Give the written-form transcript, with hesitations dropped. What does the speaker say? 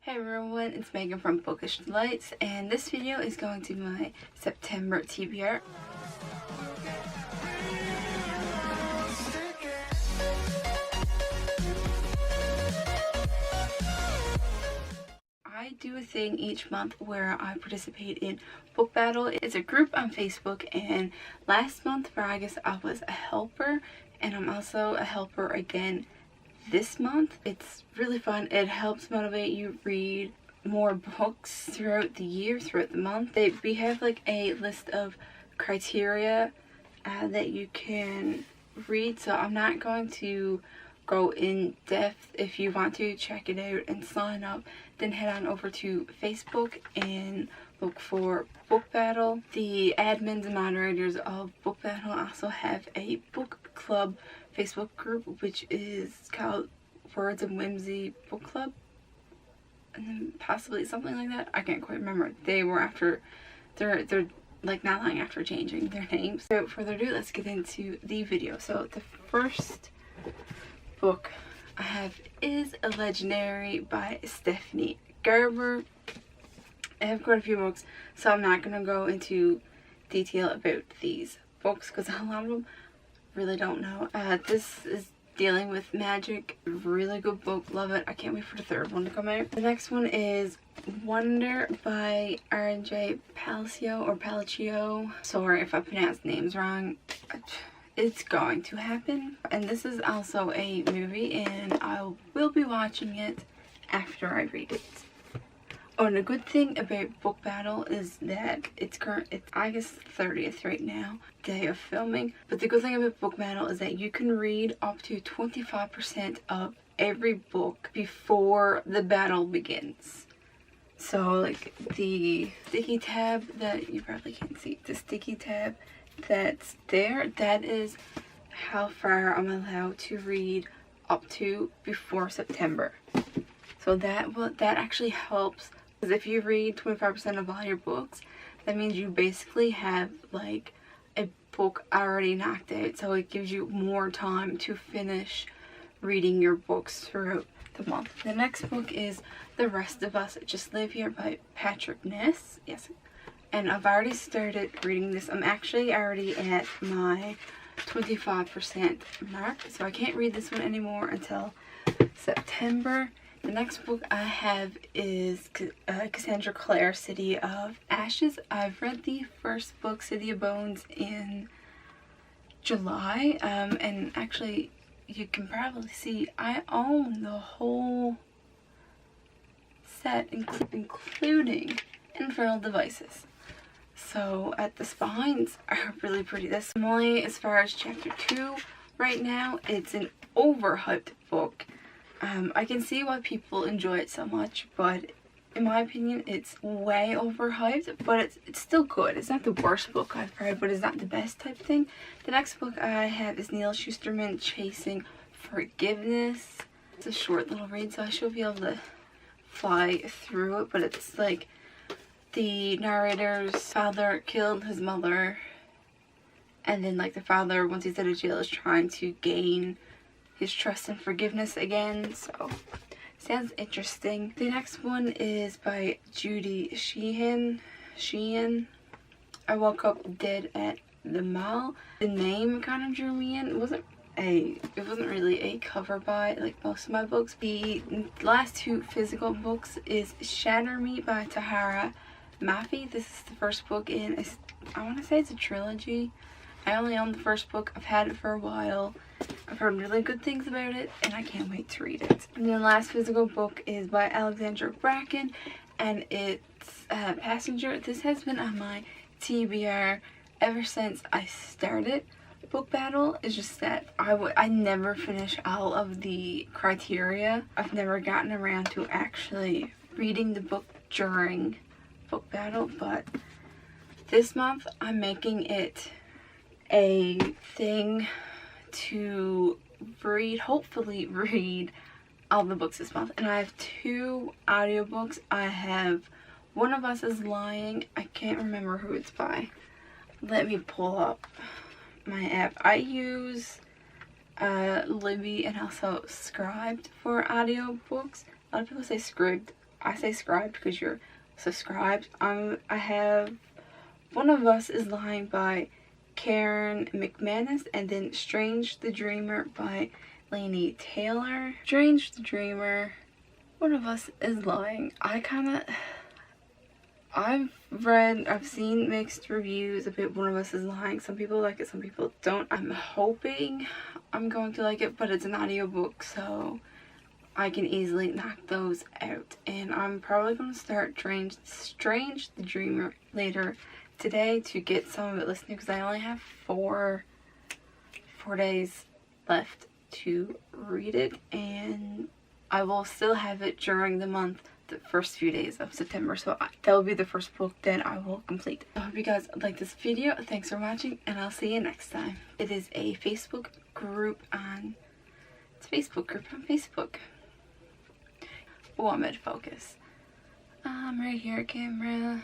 Hey everyone, it's Megan from Bookish Delights, and this video is going to be my September TBR. I do a thing each month where I participate in book battle. It's a group on Facebook, and last month, for I guess I was a helper, and I'm also a helper again this month. It's really fun. It helps motivate you read more books throughout the year, throughout the month. We have like a list of criteria that you can read, so I'm not going to go in depth. If you want to check it out and sign up, then head on over to Facebook and look for book battle. The admins and moderators of book battle also have a book club Facebook group, which is called Words of Whimsy Book Club, and then possibly something like that. I can't quite remember. They're like not long after changing their names. So without further ado, let's get into the video. So the first book I have is A Legendary by Stephanie Garber. I have quite a few books, so I'm not going to go into detail about these books because a lot of them really don't know. This is dealing with magic. Really good book. Love it. I can't wait for the third one to come out. The next one is Wonder by R.J. Palacio. Sorry if I pronounced names wrong. It's going to happen. And this is also a movie, and I will be watching it after I read it. Oh, and a good thing about book battle is that it's August 30th right now, day of filming. But the good thing about book battle is that you can read up to 25% of every book before the battle begins. So like the sticky tab that you probably can't see, the sticky tab that's there, that is how far I'm allowed to read up to before September. So that actually helps. Because if you read 25% of all your books, that means you basically have like a book already knocked out. So it gives you more time to finish reading your books throughout the month. The next book is The Rest of Us Just Live Here by Patrick Ness. Yes. And I've already started reading this. I'm actually already at my 25% mark. So I can't read this one anymore until September. The next book I have is Cassandra Clare, City of Ashes. I've read the first book, City of Bones, in July. And actually, you can probably see I own the whole set, including infernal devices. So the spines are really pretty. This is only as far as chapter 2 right now. It's an overhyped book. I can see why people enjoy it so much, but in my opinion, it's way overhyped, but it's still good. It's not the worst book I've read, but it's not the best type thing. The next book I have is Neil Shusterman, Chasing Forgiveness. It's a short little read, so I should be able to fly through it, but it's like the narrator's father killed his mother, and then like the father, once he's out of jail, is trying to gain his trust and forgiveness again. So sounds interesting. The next one is by Judy Sheehan. I Woke Up Dead at the Mall. The name kind of drew me in. It wasn't really a cover by like most of my books. The last two physical books is Shatter Me by Tahara Mafi. This is the first book in I want to say it's a trilogy. I only own the first book. I've had it for a while. I've heard really good things about it, and I can't wait to read it. And the last physical book is by Alexandra Bracken, and it's Passenger. This has been on my TBR ever since I started book battle. It's just that I never finish all of the criteria. I've never gotten around to actually reading the book during book battle, but this month I'm making it a thing to hopefully read all the books this month. And I have 2 audiobooks. I have One of Us is Lying. I can't remember who it's by. Let me pull up my app. I use Libby and also Scribd for audiobooks. A lot of people say Scribd. I say scribed because you're subscribed. I have One of Us is Lying by Karen McManus, and then Strange the Dreamer by Laini Taylor. Strange the Dreamer, One of Us is Lying. I've seen mixed reviews of it. One of Us is Lying. Some people like it, some people don't. I'm hoping I'm going to like it, but it's an audiobook, so I can easily knock those out. And I'm probably going to start Strange the Dreamer later today to get some of it listening, because I only have four days left to read it, and I will still have it during the month, the first few days of September, so that will be the first book that I will complete. I hope you guys like this video. Thanks for watching, and I'll see you next time. It is a Facebook group on Facebook. Oh, I'm at focus. Right here, camera.